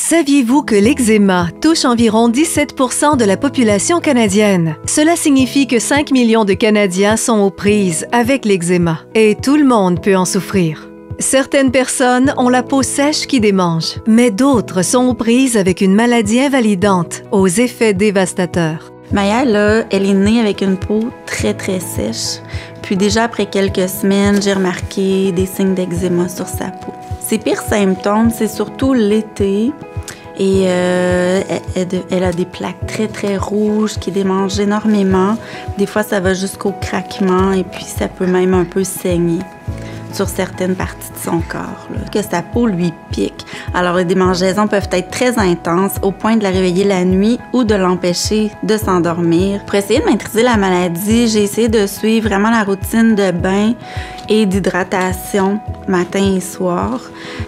Saviez-vous que l'eczéma touche environ 17% de la population canadienne? Cela signifie que 5 millions de Canadiens sont aux prises avec l'eczéma et tout le monde peut en souffrir. Certaines personnes ont la peau sèche qui démange, mais d'autres sont aux prises avec une maladie invalidante aux effets dévastateurs. Maya, là, elle est née avec une peau très sèche. Puis déjà après quelques semaines, j'ai remarqué des signes d'eczéma sur sa peau. Ses pires symptômes, c'est surtout l'été. Et elle a des plaques très rouges qui démangent énormément. Des fois, ça va jusqu'au craquement et puis ça peut même un peu saigner sur certaines parties de son corps, là, que sa peau lui pique. Alors, les démangeaisons peuvent être très intenses au point de la réveiller la nuit ou de l'empêcher de s'endormir. Pour essayer de maîtriser la maladie, j'ai essayé de suivre vraiment la routine de bain et d'hydratation matin et soir.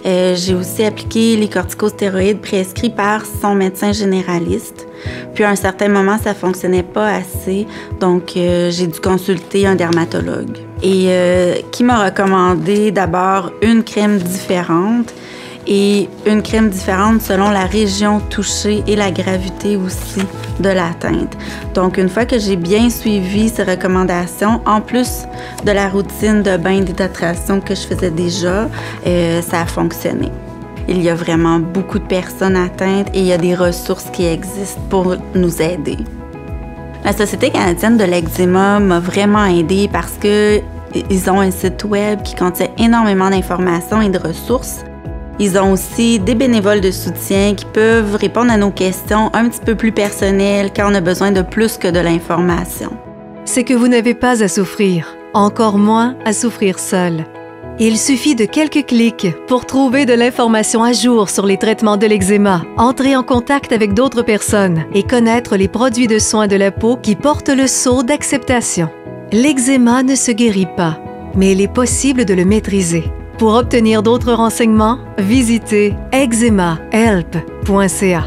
J'ai aussi appliqué les corticostéroïdes prescrits par son médecin généraliste. Puis à un certain moment, ça fonctionnait pas assez, donc j'ai dû consulter un dermatologue. Et qui m'a recommandé d'abord une crème différente et une crème différente selon la région touchée et la gravité aussi de l'atteinte. Donc une fois que j'ai bien suivi ces recommandations, en plus de la routine de bain d'hydratation que je faisais déjà, ça a fonctionné. Il y a vraiment beaucoup de personnes atteintes et il y a des ressources qui existent pour nous aider. La Société canadienne de l'eczéma m'a vraiment aidée parce qu'ils ont un site web qui contient énormément d'informations et de ressources. Ils ont aussi des bénévoles de soutien qui peuvent répondre à nos questions un petit peu plus personnelles quand on a besoin de plus que de l'information. C'est que vous n'avez pas à souffrir, encore moins à souffrir seul. Il suffit de quelques clics pour trouver de l'information à jour sur les traitements de l'eczéma, entrer en contact avec d'autres personnes et connaître les produits de soins de la peau qui portent le sceau d'acceptation. L'eczéma ne se guérit pas, mais il est possible de le maîtriser. Pour obtenir d'autres renseignements, visitez eczemahelp.ca.